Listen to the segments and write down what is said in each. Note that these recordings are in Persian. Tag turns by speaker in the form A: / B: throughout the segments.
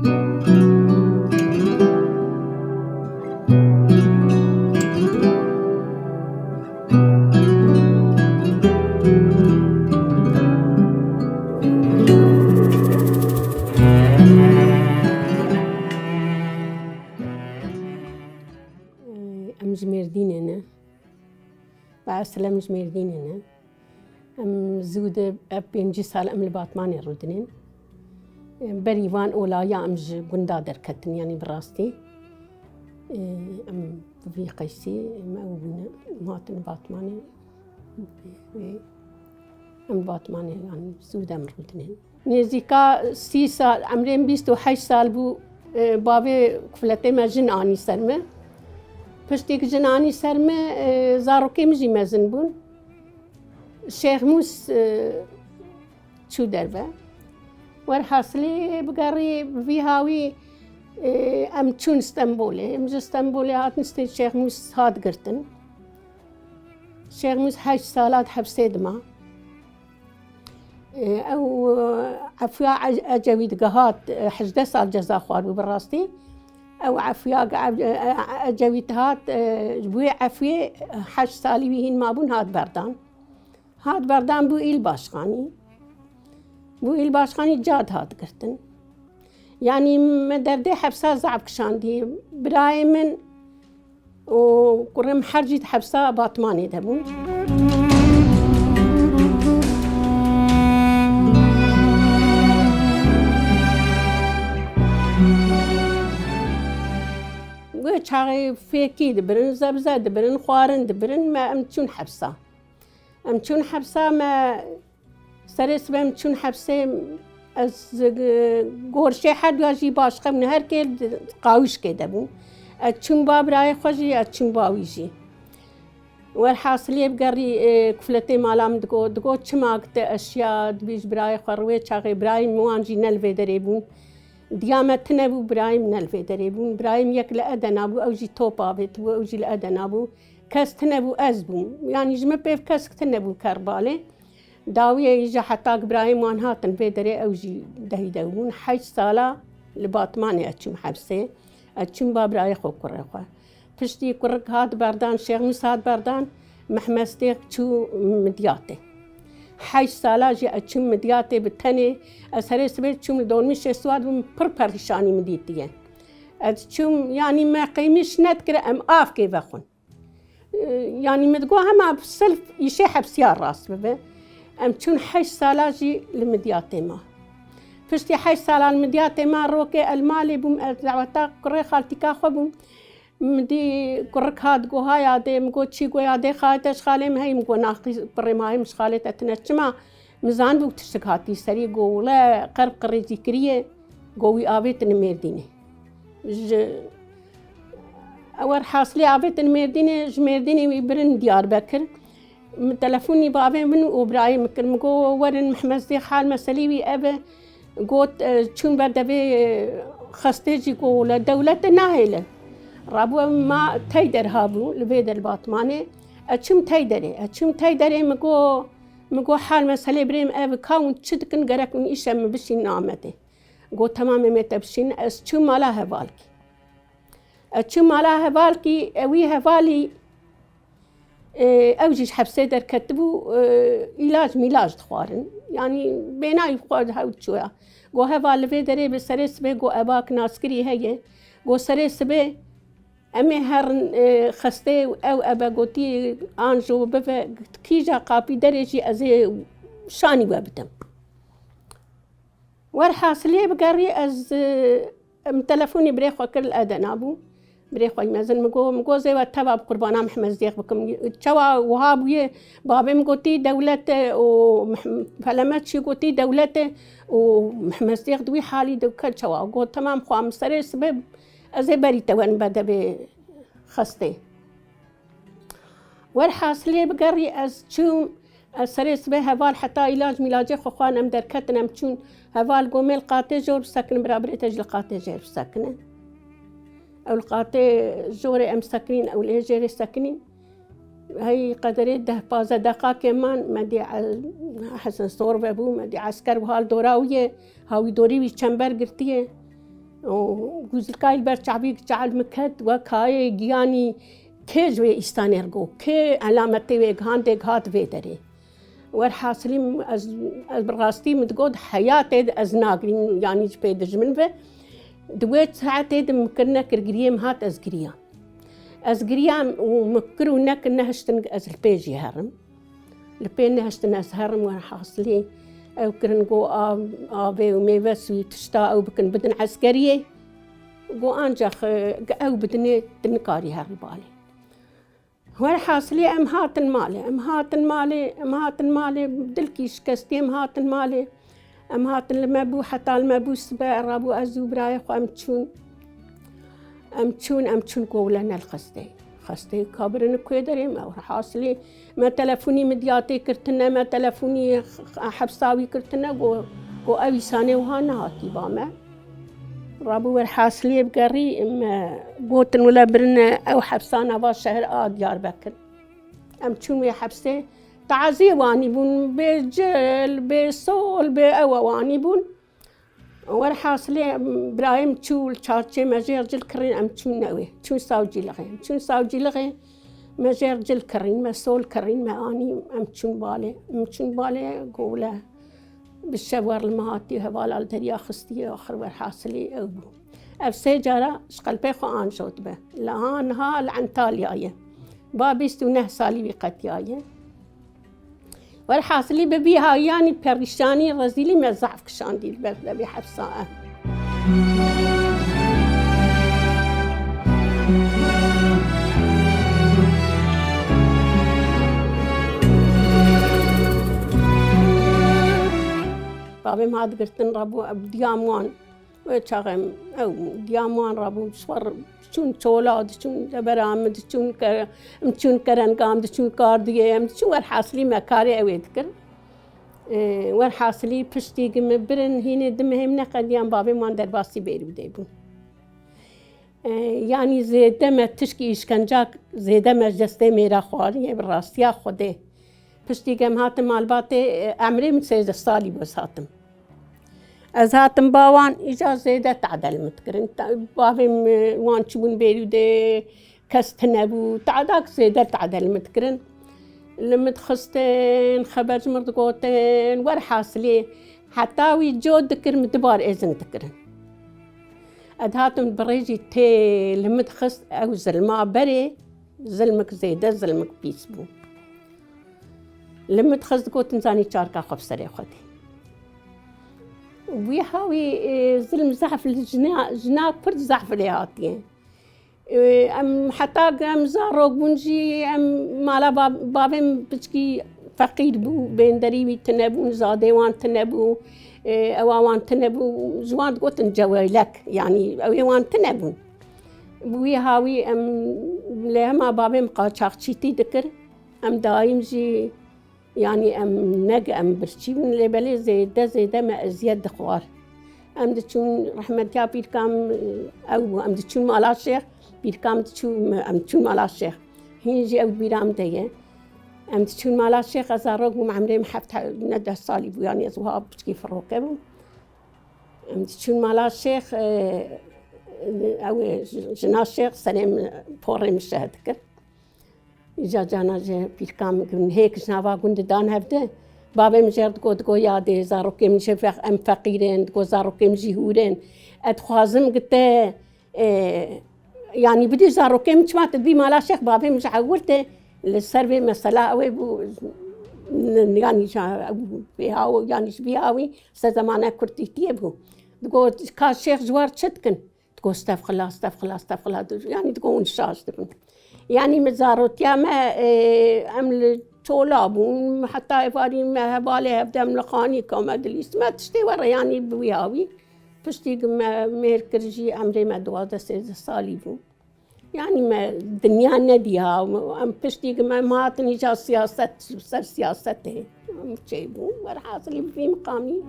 A: ام جميرديننا بعسلام جميرديننا ام زود بينجي سال ام الباطماني رودنين بريوان اولا يا ام جندا دركتن يعني براستي ام في قيسي ما ماتن باطماني ام باطماني يعني زود ام رودنين نزيكا 6 سال عمرين 28 سال بو بابي كفلتي ما جن اني سرمه پشتیک جنانی سرمه زاروکی مجی مزن بون شیخ موس چو دربه ور حاصلی بگری وی هاوی ام چون استنبوله ام استنبوله هات نستید شیخ موس هات گرتن شیخ موس 8 سالات حبسه دما او عفوا اجوید گهات 18 سال جزا خوار براستي او عفوا جويتهات بوي عفوا 8 سالي ويهن ما بون هات بردان بو إيل باشخاني جاد هات قرتن يعني مدردي حبسا زعب كشاندي براي من وقرم حرجت حبسا باطماني دبون وچاقي فيكي دبرن زبزة دبرن خوارن دبرن ما امتشون حبسة ما سرس بامتشون حبسة از گورشي حد واجي باشقه من هر كيل قاوش كده بون اتشون باب راي خوشي اتشون باويجي والحاصل بقري كفلتي مالام دقو چماقت اشياء بيش براي خروي چاقي براي موانجي نلوي دريبون ديامت نبو برايم نلفي دريبون برايم يك لأدنا بو أوجي توبا بيت بو أوجي لأدنا بو كست نبو أزبو يعني جمع بيف كست نبو كربالي داوية يجا حتى برايم وانهاتن في دري أوجي دهي داوون 8 سالة لباطماني أتشم حبسي أتشم بابراي خو كرقا فشتي كرق هاد بردان شيخ موسى هاد بردان محمستيق شو مدياتي 8 سالا جي أتشم مدياتي بالتاني أسهري سبيل تشم دون مش سواد پر پرشانی مديتيه أتشم يعني ما قيمش نذكر أم آف كيف أخون يعني متقوها ما بسلف يشي حبسيار راس ببه أم تشون 8 سالا جي لمدياتي ما فشتي 8 سالا المدياتي ما روكي المالي بوم دعوتا كري خالتي كاخو بوم مدي كرك هاد قوها يادي مقو تشي قو يادي خالتش خالي مهي مقو ناقي بري ماهي مش خالي تتنشما مزان بوك تشتكاتي سري قو لا قرب قري ذكرية قوي آبيت نميرديني أول حاصلي آبيت نميرديني جميرديني ويبرن ديار بكر من تلفوني بابي من وبرايم مكر مقو ورن محمد حال مسليوي أبا قوت شون بدبي خستيجي قو لدولة ناهلة رابو ما تيدر هابو لبيد الباطماني اتشم تيدري مقو حال مسألة بريم اب كاون تشدكن غرك من إيشام بشين نعمته قو تمام متبشين اتشم على هبالكي اوي هبالي اوجيش حبسي در كتبو علاج ميلاج تخوارن يعني بيناي خود هاوت شوية قو هبال لبيدري بسرس بي قو اباك ناسكري هي قو سرس بي أمي هرن خسته أو أبا قوتي آنجو بفا كيجا قابي درجي أزي شاني وابتم والحاصلية بقري أز تلفوني بريخو كل الأدنابو بريخو يمازن مقو زي واتباب قربانا محمد زيخ بكم تشوا وهابوية بابي مقوتي دولة فلمت شي قوتي دولة ومحمد زيخ دوي حالي دو كل تشوا قو تمام خوام سري سبب أزي بريتا وان بدا بخستي والحاصلية بقري أز تشوم سريس به هفال حتى علاج ميلاجي خوان أم دركتنا أم تشون هفال قومي القاتي جور بسكن برابر إتاج القاتي جير بسكنه أو القاتي جوري أم سكنين أو الإيجيري سكنين هاي قدرت ده بازا دقا كمان مدي حسن صور بابو مدي عسكر وهال دوراوية هاوي دوري ويش چنبر قرتيه وجوزلكاي البرشعبيك جعل مكد وكاي جياني كيجوي استانيرجو كي علامتي وجهاندي هات فيدري والحاصلين از براستي متقود حياتي از ناقرين يعني جبيد منفه دويت ساعتي ممكننا كرجريم هات از جريام ومكرونك نهشتن از البيجي هرم البين نهشتن از هرم والحاصلين أو كرنجو أبي وميفس وتشتا أو بكن بدن عسكرية جو أنجخ أو بدني تنكاري هالبالي هو الحاصلي أمهات المالي بدلكيش كستي أمهات المالي أمهات المبو حتى المبو سبع رابو أزو برايخ أمتشون قولنا الخستي خستي كابرن كويدريم أو حاصلي ما تلفوني مدياتي كرتنا ما تلفوني حبساوي كرتنا قو أبي ساني وهانا هاتي باما رابو الحاصلي بقري ما قوتن ولا برنا أو حبسانا باشهر ديار بكر أمتشون ويا حبسي تعزي واني بون بجل بصول بأواني بون والحاصلي برايم تشول تشارتشي ماجير جل كرين أم تشون نوي تشون ساوجي لغي ماجير جل كرين ما سول كرين ما أني أم تشون بالي قوله بالشوار المهاتي هبال الدريا خستي آخر والحاصلي أبو أفسي جارا شقلبي خو آن شوت به لهان ها العنتالياية بابيستو نه سالي بقتياية والحاصلي ببيها يعني بريشاني رزيلي ما زعف كشاندي البلد بحبساء بابي ما قدرتن ربو دياموان وشاغم أو دياموان ربو صور شون شولاد شون برامد شون كرن قام شون كاردية شون الحاصلي مكاري أويدكر والحاصلي بشتي قم برن هنا دمهم نقديان بابي ما درباسي بيرو ديبو يعني زيادة ما تشكي إشكنجاك زيادة ما جستي ميرا خواري براستيا خوده بشتي قم هاتم مالباتي عمري من 3 سالي بس هاتم از هاتم باوان إجا زيادة تعدل متكرن بابي وان شبون بيرو دي كستنبو تعداك زيادة تعدل متكرن لما تخستين خبرج مرتقوتين والحاصلي حتى ويجود ذكر مدبار إذن ذكرن أدهاتم بريجي تي لما تخست أو زلما بري زلمك زيادة زلمك بيسبو لما تخست قوت إنساني شاركا خب سري خدي ويهاوي زلم زحف الجناك فرد زحف ليهاتين أم حتى أم زاروق بنجي أم مالا بابم بشكي فقير بو بين دريبي تنبو زاديوان تنبو أوان تنبو جوان قوتن جوالك يعني أوان تنبو ويهاوي أم لهما بابم قاچاقشيتي ذكر أم دايم جي يعني أم نج أم برشي من لبلي زيادة ما أزيد خوار أم دتشون رحمة يا بيركام أو أم دتشون مالا الشيخ بيركام دتشون أم دتشون مالا الشيخ هنجي أو بيرام ديه أم دتشون مالا الشيخ أزارق ومعمري محفت ندى صالب يعني أزوها بتجي في الركب أم دتشون مالا الشيخ أو جنا الشيخ سلام فوري مش هذكر إجا جانا جه بيركام من هيك جنابا كنت دان هفته بابا مجرد قو يادي زاروكي من شفخ أم فقيرين قو زاروكي من جيهورين أتخوازم قلت يعني بدي زاروكي من شمات تدبي مالا شيخ بابا مش عورته للسربي مسألة أوي يعني بيهاوي يعني شبيهاوي سزمانة كرتي تيبه تقول كاش شيخ جوار تشتكن تقول استغفر الله يعني تقول نشاش تبن يعني مزاروت يا ما أمل طلاب حتى إفادي ما هبالي هبدا من الخاني كم أدليس ما تشتي ورا يعني بوياوي بشتي ما ميركرجي عمري ما دوازة سيد صاليبو يعني ما الدنيا نديها أم بشتي ما هاتني جا سياسة سر سياسته مشيبو ورحاصلي في مقامي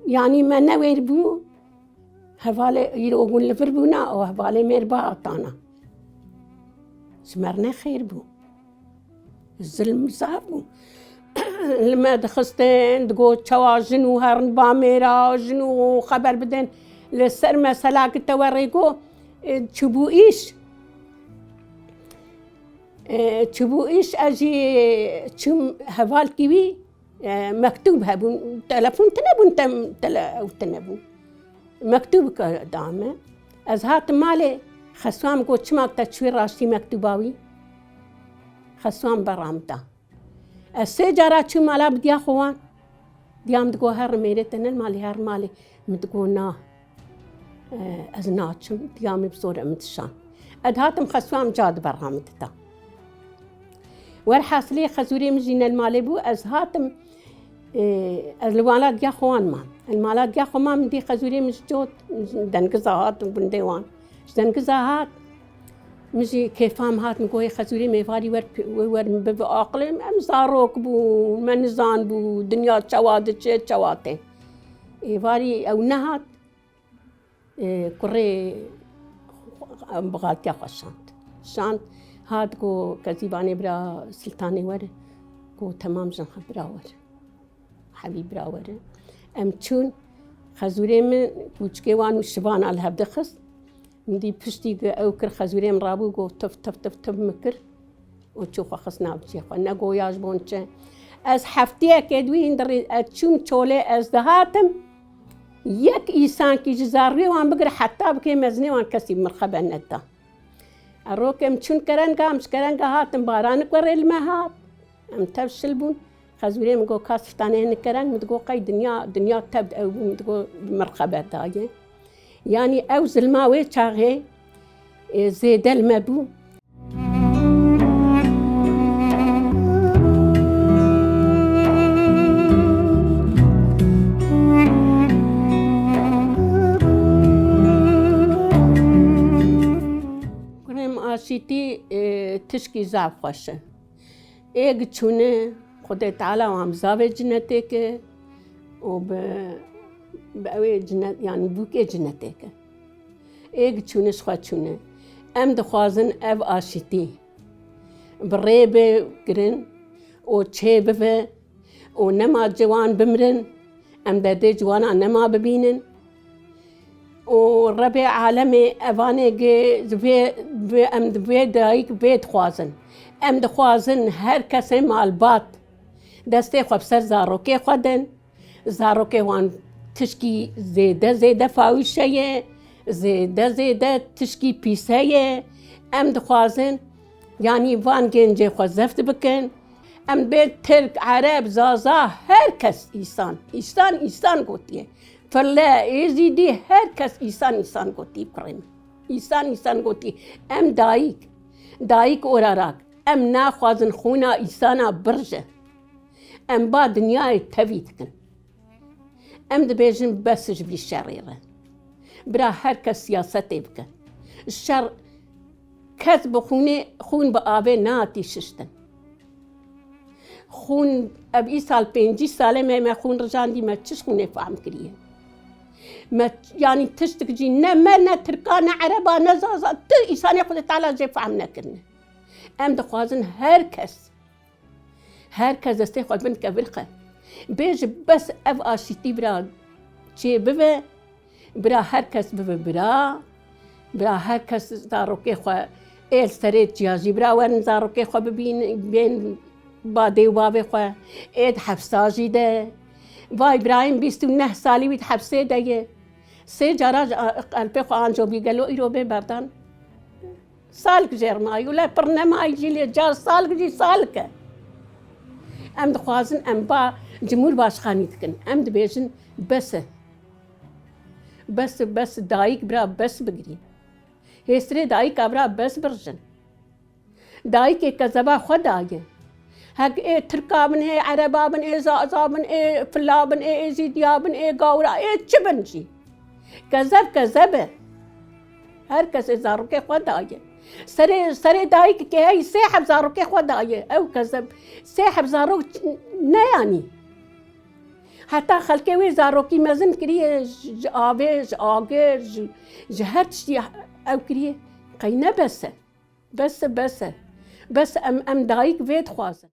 A: يعني ما نوير بو هفالي يروقون لفربونا أو هفالي ميربا عطانا شمرنا خير بو الظلم صعب بو لما دخستين تقول شوا جنو هرن باميرا جنو خبر بدن لسر مسألة كنت وريكو تشبو إيش أجي تشم هفال كيوي مكتوب هبون تلفون تنبون مكتوب كدامه از هات ماله خسوام گو چما تشویر راشتی مکتوباوی خسوام برامتا از سه جارا چو مالا بدیا خوان دیام دگو هر میره تنن مالی هر مالی مدگو نا از ناچم دیامی بصور امتشان اد هاتم خسوام جاد برامتا والحاصلية خزوري مجينا المالي بو از هاتم از الوالات يا خوان مان المالات يا خوان من دي خزوري مش جوت دنقزا هات وبنديوان دنقزا هات مجي كيفام هات نقوي خزوري ميفاري ور بب عقل ام زاروك بو منزان بو دنيا چواد چواته ايفاري او نهات كوري بغالت يا خشانت شانت هاد کو كذيباني برا سلطاني ور کو تمام جن براور حبيب براور ام چون خزوري من کوچکه وانو شبان على هبدخس مدي پشتی او کر خزوري من رابو گو تف مكر و چوخ خصنا بچي خو نگو یاج بونچه از هفته کدوی این در چون چوله از دهاتم یک انسان کی جزاری وان بگر حتی بکی مزنی وان کسی مرخبه ندا الروكم چون كرنگا هاتم باران كوري المهات ام تفشلبون خزوري مگو كاستانين كرنگ متقو قاي دنيا تبد او متقو مرقبه دايه يعني او زلماوي چاغي زيد المبو آشیتی تشکی زاب خوشه ایگ چونه خدا تعالی وام زاب جنته که و به جنت یعنی بوک جنته که ایگ چونش خوا چونه ام دخوازن او آشیتی بره بگرن و چه بفه و نما جوان بمرن ام ده جوانا نما ببینن و ربع عالمي أفاني جي أم دبي دايك بيت خوازن أم دخوازن هر كسي مال بات دستي خواب سر زاروكي خودن زاروكي وان تشكي زيادة فاوشية زيادة تشكي بيسية أم دخوازن يعني وان جنجي خوزفت بكن أم بيت ترك عرب زازا هر كس إيسان قوتيه فلا يزيدي هر کس ایسان گوتی کریم ایسان گوتی ام دایک اوراراک ام ناخوازن خونا ایسانا برجه ام با دنیای تفید کن ام دبیجن بسج بی شریره برا هر کس سیاستی بکن الشر کس خون با آبه ناتی ششتن خون اب ای سال 5 ساله ما خون رجاندی ما چش خونه فهم کریه ما يعني تشتكي نه تركا نه عربا نه زازا إنسان ياخذ تعالى جي فهمنا كرنا أم دخوازن هر كس استيخذ بنت كبرقة بيج بس أف آشيتي برا شي بفه برا هر كس بفه برا هر كس زاروكي خوا إيل سريت جياجي برا ورن زاروكي خوا بين بادي وبابي خوا إيد حفصاجي ده وای ابراهیم 29 سالی بود حبسه دیگه 3 جارا قلب خو آنجو بیگلو ایرو به بردن سال جرمای ولا برنامه جیلی جار سال جی سال که ام دخوازن ام با جمهور باشخانی کن ام دبیجن بس دایک برا بس بگیرین هستری دایک برا بس برجن دایک کذبا خود آگه هك إيه تركابن إيه عربابن إيه زازابن إيه فلابن إيه زيديابن إيه قاورا إيه تشبنجي كذب هركس زاروكي خدايه سري دايك كي هي ساحب زاروكي خدايه او كذب ساحب زاروك نياني حتى خلكي وي زاروكي مازن كريه آبي آجر جهرتشتي او كريه قينا بس بس ام دایک وید خوازن